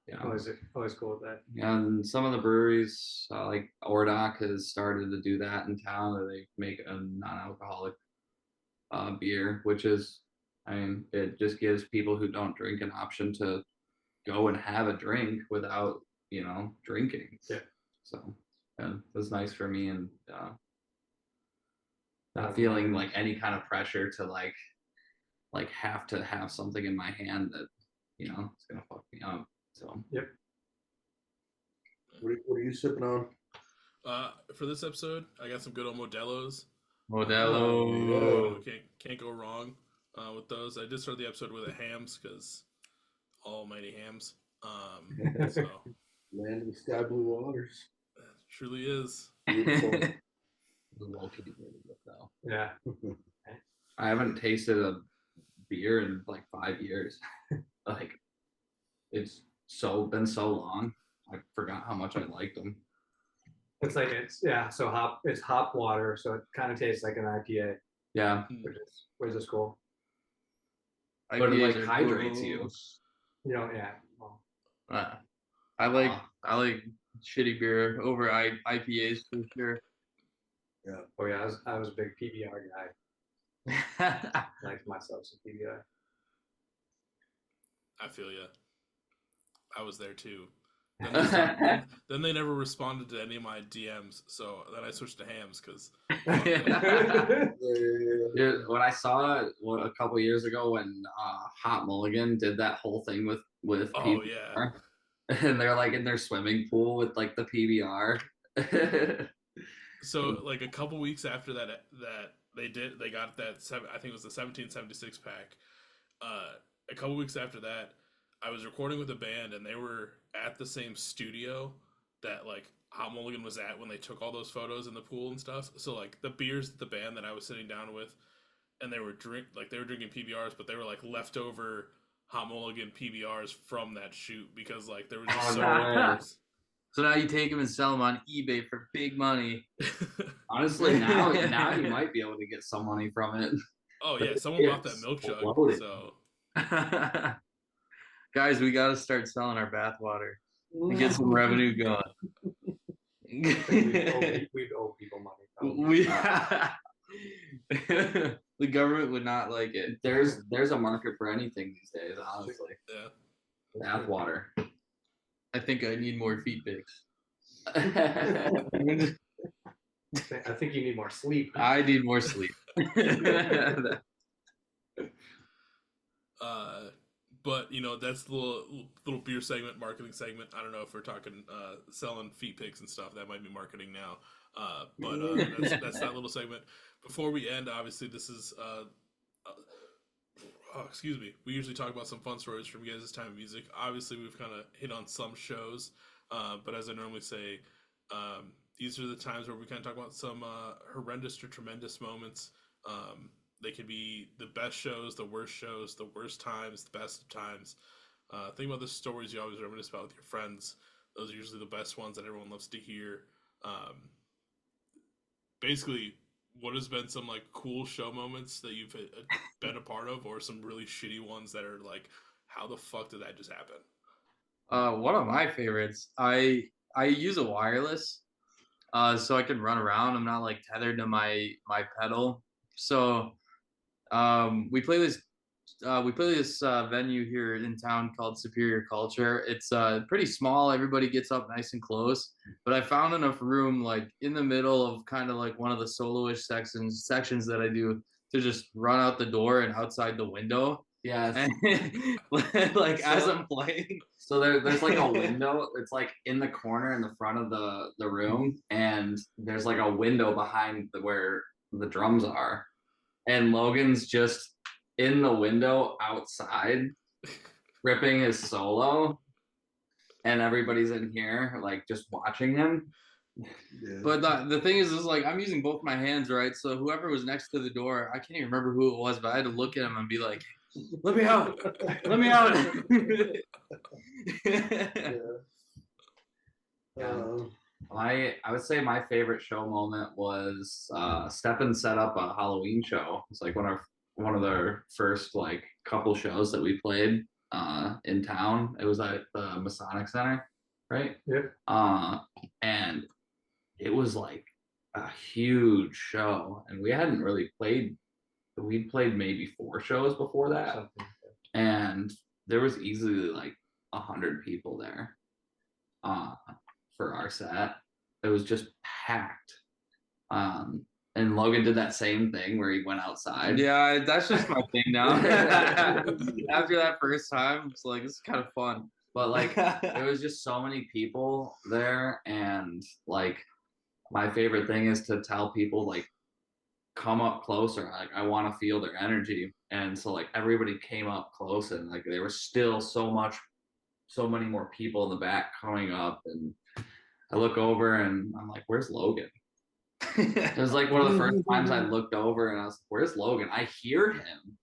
Yeah. Always cool with that. And some of the breweries, like Ordock, has started to do that in town, where they make a non-alcoholic beer, which is, it just gives people who don't drink an option to go and have a drink without, drinking. Yeah. So it was nice for me, and not feeling like any kind of pressure to like have to have something in my hand that it's gonna fuck me up. So Yep. What are you sipping on? For this episode, I got some good old Modelo's. Modelo. Can't go wrong with those. I did start the episode with a hams because almighty hams. So Land of the sky blue waters. truly is. Yeah. I haven't tasted a beer in like 5 years. Like it's been so long. I forgot how much I liked them. It's like so it's hop water, so it kind of tastes like an IPA, Yeah, which is cool. but it like IPAs are hydrates you. gross. Yeah. Well, I like shitty beer over IPAs for sure. oh yeah, I was a big PBR guy. I liked myself some PBR. I feel ya. I was there too. Then they never responded to any of my DMs, so then I switched to hams because. Dude, when I saw it a couple years ago when Hot Mulligan did that whole thing with Oh PBR, yeah. and they're like in their swimming pool with like the PBR. So like a couple weeks after that they got that I think it was the 1776 pack. A couple weeks after that, I was recording with a band and they were at the same studio that like Hot Mulligan was at when they took all those photos in the pool and stuff. So like the beers that the band that I was sitting down with, and they were drinking PBRs, but they were like leftover Hot Mulligan PBRs from that shoot because like there was just so many beers. So now you take them and sell them on eBay for big money. Honestly, now you might be able to get some money from it. Oh yeah, someone bought that milk jug. Loaded. So guys, we got to start selling our bathwater and get some revenue going. We'd owe people money. The government would not like it. There's a market for anything these days, honestly. Yeah. Bathwater. I think I need more feet pics. I think you need more sleep. I need more sleep. But that's the little beer segment, marketing segment. I don't know if we're talking selling feet pics and stuff. That might be marketing now. But that's that little segment. Before we end, obviously this is excuse me. We usually talk about some fun stories from you guys' time of music. Obviously, we've kind of hit on some shows, but as I normally say, these are the times where we kind of talk about some horrendous or tremendous moments. They could be the best shows, the worst times, the best of times. Think about the stories you always reminisce about with your friends. Those are usually the best ones that everyone loves to hear. Basically, what has been some like cool show moments that you've been a part of, or some really shitty ones that are like, how the fuck did that just happen? One of my favorites. I use a wireless, so I can run around. I'm not like tethered to my pedal. So we play this venue here in town called Superior Culture. It's pretty small. Everybody gets up nice and close, but I found enough room like in the middle of kind of like one of the soloish sections that I do to just run out the door and outside the window. Yeah. Like as I'm playing. So there's like a window. It's like in the corner in the front of the room, and there's like a window behind where the drums are, and Logan's just in the window outside ripping his solo, and everybody's in here like just watching him. Yeah. But the thing is like I'm using both my hands, right? So whoever was next to the door, I can't even remember who it was, but I had to look at him and be like, let me out, let me out. I would say my favorite show moment was Steppen set up a Halloween show. It's like one of their first like couple shows that we played in town. It was at the Masonic Center, right? Yeah. And it was like a huge show, and we hadn't really played. We'd played maybe 4 shows before that, and there was easily like 100 people there for our set. it was just packed. And Logan did that same thing where he went outside. Yeah, that's just my thing now. After that first time, it's like, it's kind of fun. But like there was just so many people there, and like my favorite thing is to tell people like come up closer. Like I want to feel their energy. And so like everybody came up close, and like there was still so many more people in the back coming up, and I look over and I'm like, where's Logan? It was like one of the first times I looked over and I was like, where's Logan? I hear him,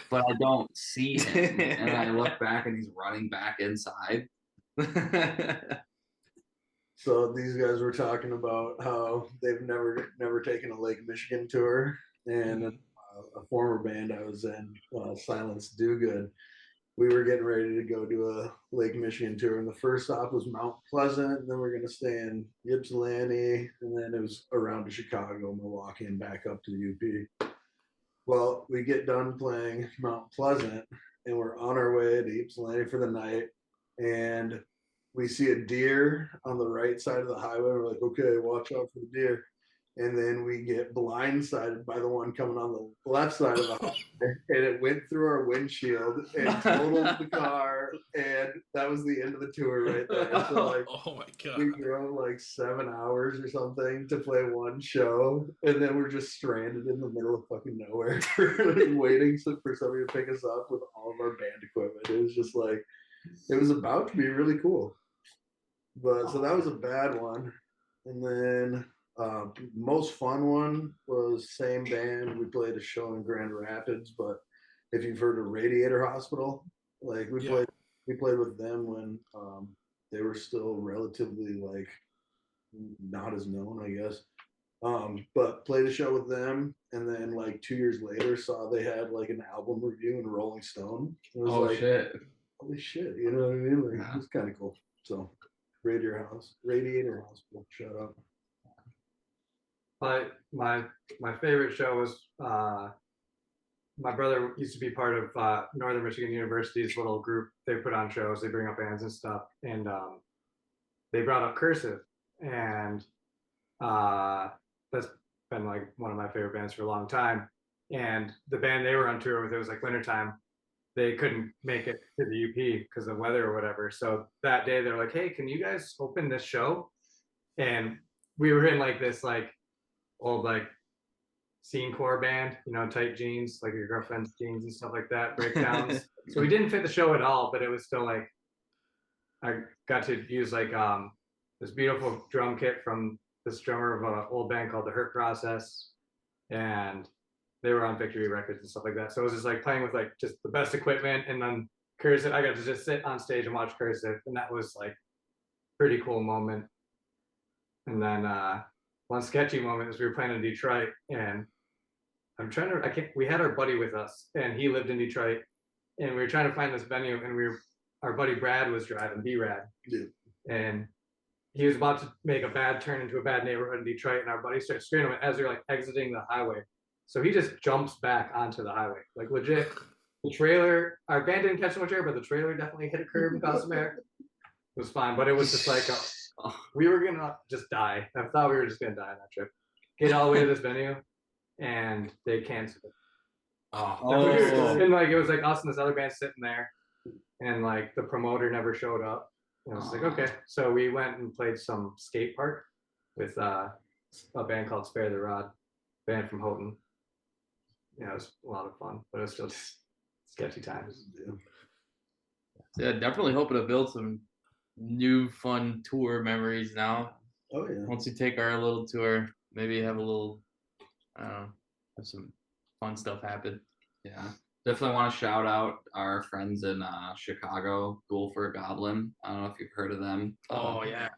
but I don't see him. And I look back and he's running back inside. So these guys were talking about how they've never taken a Lake Michigan tour, and a former band I was in, Silence Do Good, we were getting ready to go do a Lake Michigan tour, and the first stop was Mount Pleasant, and then we're going to stay in Ypsilanti, and then it was around to Chicago, Milwaukee, and back up to the UP. Well, we get done playing Mount Pleasant, and we're on our way to Ypsilanti for the night, and we see a deer on the right side of the highway. We're like, okay, watch out for the deer. And then we get blindsided by the one coming on the left side of the highway, and it went through our windshield and totaled the car. And that was the end of the tour right there. So like, oh my god, we drove like 7 hours or something to play one show, and then we're just stranded in the middle of fucking nowhere, waiting for somebody to pick us up with all of our band equipment. It was just like, it was about to be really cool. But so that was a bad one. And then most fun one was same band. We played a show in Grand Rapids, but if you've heard of Radiator Hospital, like we played with them when they were still relatively like not as known, I guess. But played a show with them, and then like 2 years later saw they had like an album review in Rolling Stone. It was like, shit. holy shit, you know what I mean? Like, it was kind of cool. So Radiator Hospital, shout out. My favorite show was my brother used to be part of Northern Michigan University's little group. They put on shows, they bring up bands and stuff, and they brought up Cursive, and that's been like one of my favorite bands for a long time. And the band they were on tour with, it was like wintertime. They couldn't make it to the UP because of weather or whatever. So that day they're like, hey, can you guys open this show? And we were in like this like old like scene core band, you know, tight jeans, like your girlfriend's jeans and stuff like that, breakdowns. So we didn't fit the show at all, but it was still like, I got to use like this beautiful drum kit from this drummer of an old band called The Hurt Process, and they were on Victory Records and stuff like that. So it was just like playing with like just the best equipment, and then Cursive, I got to just sit on stage and watch Cursive, and that was like pretty cool moment. And then one sketchy moment is we were playing in Detroit, and we had our buddy with us, and he lived in Detroit, and we were trying to find this venue, and our buddy Brad was driving, B-Rad, and he was about to make a bad turn into a bad neighborhood in Detroit, and our buddy started screaming as we were like exiting the highway. So he just jumps back onto the highway, like legit. The trailer, our van didn't catch so much air, but the trailer definitely hit a curb and caused some air. It was fine, but it was just like we were gonna just die. I thought we were just gonna die on that trip. Get all the way to this venue, and they canceled it. And like it was like us and this other band sitting there, and like the promoter never showed up. And I was like, okay. So we went and played some skate park with a band called Spare the Rod, band from Houghton. Yeah, it was a lot of fun, but it was still just sketchy times. Yeah, definitely hoping to build some new fun tour memories now. Oh yeah. Once we take our little tour, maybe have a little, I don't know, have some fun stuff happen. Yeah. Definitely want to shout out our friends in Chicago, Ghoul for a Goblin. I don't know if you've heard of them. Oh yeah.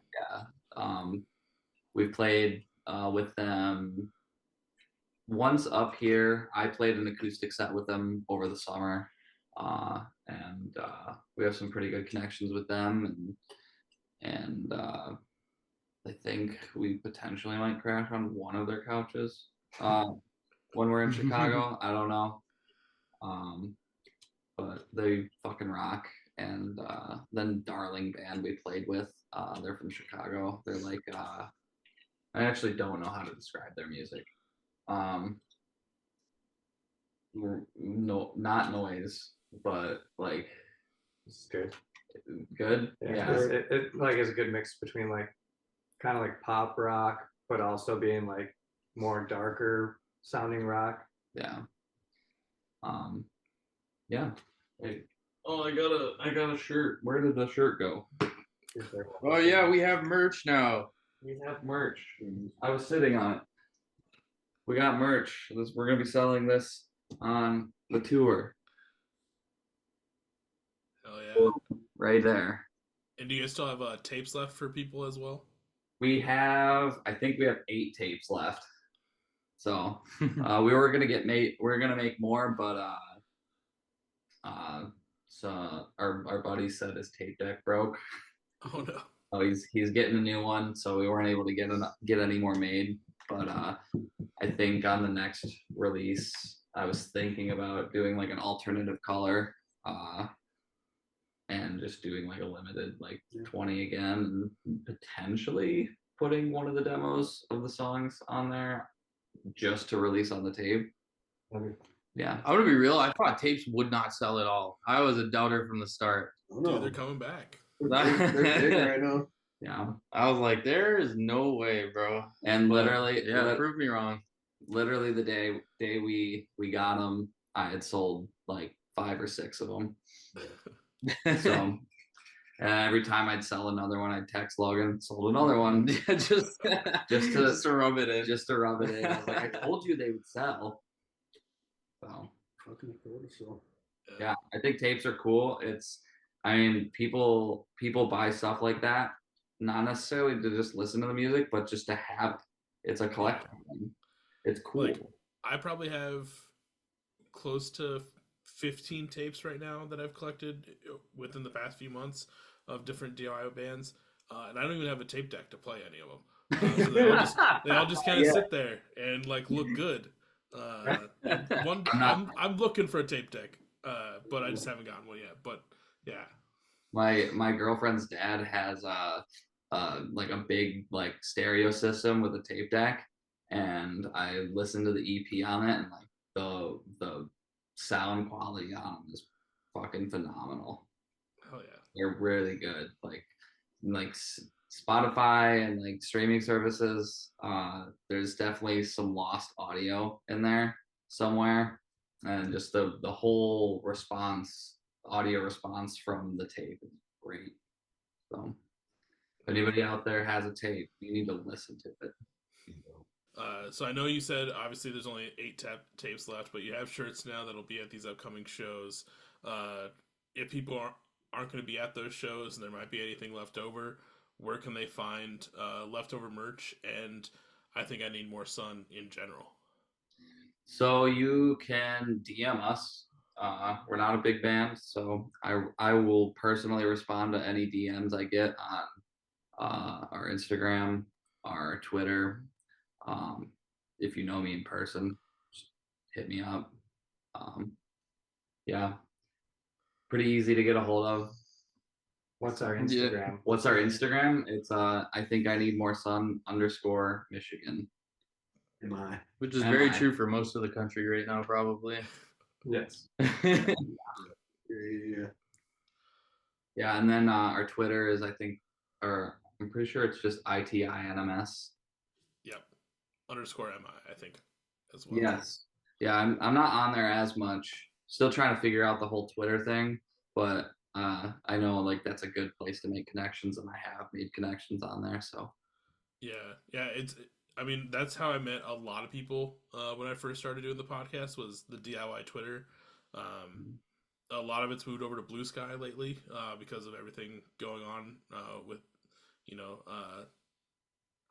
Yeah. We played with them once up here. I played an acoustic set with them over the summer, and we have some pretty good connections with them, and I think we potentially might crash on one of their couches when we're in Chicago. I don't know, but they fucking rock. And then Darling band we played with, they're from Chicago. They're like I actually don't know how to describe their music. No, not noise, but like It's good. good. Yeah, it like is a good mix between like kind of like pop rock, but also being like more darker sounding rock. Yeah. Yeah. Hey. Oh, I got a shirt. Where did the shirt go? Oh yeah, we have merch now. We have merch. I was sitting on it. We got merch. We're gonna be selling this on the tour. Hell yeah. Right there. And do you guys still have tapes left for people as well? I think we have 8 tapes left. So we were gonna make more, but so our buddy said his tape deck broke. Oh no. So he's getting a new one, so we weren't able to get any more made. But I think on the next release, I was thinking about doing like an alternative color, and just doing like a limited like 20 again, and potentially putting one of the demos of the songs on there just to release on the tape. Yeah. I'm gonna be real. I thought tapes would not sell at all. I was a doubter from the start. Dude, they're coming back. They're big right now. Yeah. I was like, there is no way, bro. And literally, prove me wrong. Literally the day we got them, I had sold like 5 or 6 of them. So, and every time I'd sell another one, I'd text Logan, sold another one, just to rub it in. just to rub it in. I was like, I told you they would sell. So, Fucking cool, so. yeah, I think tapes are cool. I mean, people buy stuff like that, not necessarily to just listen to the music, but just to have it. It's a collector thing. It's cool. Like, I probably have close to 15 tapes right now that I've collected within the past few months of different DIY bands, and I don't even have a tape deck to play any of them. So they all just kind of sit there and like look good. I'm looking for a tape deck, but I just haven't gotten one yet. But yeah, my girlfriend's dad has like a big like stereo system with a tape deck, and I listened to the EP on it, and like the sound quality on them is fucking phenomenal. Oh yeah, they're really good. Like Spotify and like streaming services, there's definitely some lost audio in there somewhere, and just the whole audio response from the tape is great. So if anybody out there has a tape, you need to listen to it. So I know you said obviously there's only 8 tapes left, but you have shirts now that'll be at these upcoming shows. If people aren't going to be at those shows and there might be anything left over, where can they find leftover merch? And I think I Need More Sun in general. So you can DM us. We're not a big band, so I will personally respond to any DMs I get on our Instagram, our Twitter. If you know me in person, just hit me up. Yeah, pretty easy to get a hold of. What's our Instagram? What's our Instagram? It's I think I Need More Sun _Michigan. Am I? Which is very true for most of the country right now, probably. Yes. Yeah. Yeah, and then our Twitter is I'm pretty sure it's just ITINMS. Yep. _MI, I think, as well. Yes. Yeah, I'm not on there as much. Still trying to figure out the whole Twitter thing, but I know like that's a good place to make connections, and I have made connections on there. So yeah, I mean, that's how I met a lot of people when I first started doing the podcast, was the DIY Twitter. A lot of it's moved over to Blue Sky lately because of everything going on with,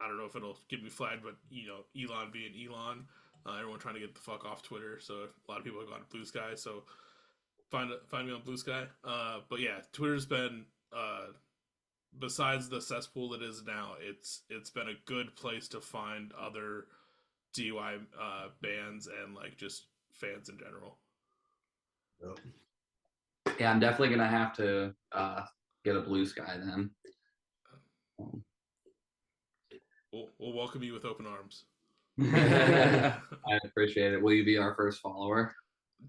I don't know if it'll get me flagged, but, Elon being Elon, everyone trying to get the fuck off Twitter. So a lot of people have gone to Blue Sky. So find me on Blue Sky. But yeah, Twitter's been, besides the cesspool that is now, it's been a good place to find other DIY bands and like just fans in general. Yep. yeah, I'm definitely gonna have to get a Blue Sky then. we'll welcome you with open arms. I appreciate it. Will you be our first follower?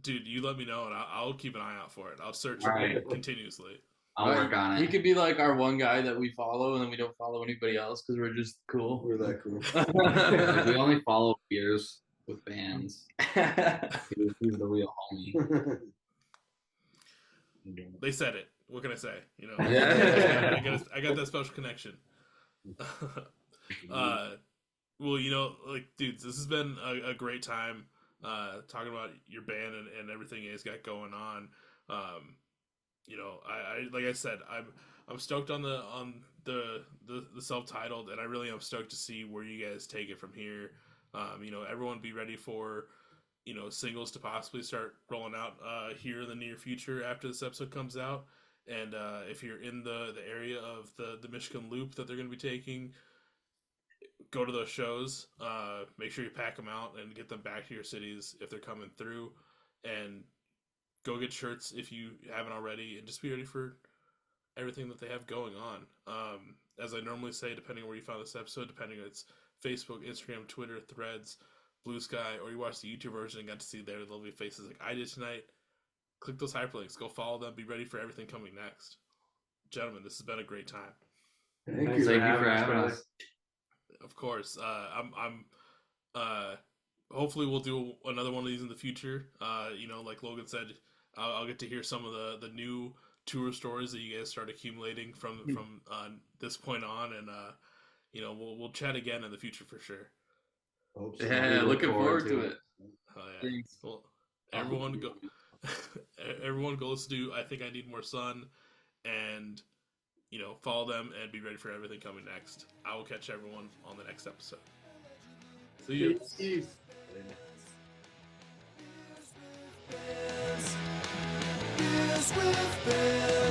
Dude, you let me know, and I'll keep an eye out for it. I'll search All right. continuously. I'll work on it. He could be like our one guy that we follow, and then we don't follow anybody else because we're just cool. We're that cool. Like, we only follow peers with bands. He's the real homie. They said it. What can I say? You know, Yeah. I got that special connection. Well, you know, like, dudes, this has been a great time talking about your band and everything you guys got going on. You know, I like I said, I'm stoked on the self-titled, and I really am stoked to see where you guys take it from here. You know, everyone be ready for, you know, singles to possibly start rolling out here in the near future after this episode comes out. And if you're in the area of the Michigan Loop that they're going to be taking, go to those shows. Make sure you pack them out and get them back to your cities if they're coming through. And go get shirts if you haven't already, and just be ready for everything that they have going on. As I normally say, depending on where you found this episode, depending on it's Facebook, Instagram, Twitter, Threads, Blue Sky, or you watch the YouTube version and got to see their lovely faces like I did tonight, click those hyperlinks, go follow them, be ready for everything coming next. Gentlemen, this has been a great time. Thank Thank you. you for having us. Of course. I'm hopefully we'll do another one of these in the future. You know, like Logan said, I'll get to hear some of the new tour stories that you guys start accumulating from this point on, and you know, we'll chat again in the future for sure. Hope so. Yeah, looking forward to it. Oh yeah. Thanks. Well, everyone go everyone go listen to I Think I Need More Sun, and you know, follow them and be ready for everything coming next. I will catch everyone on the next episode. See you. Peace. Beers with Bill.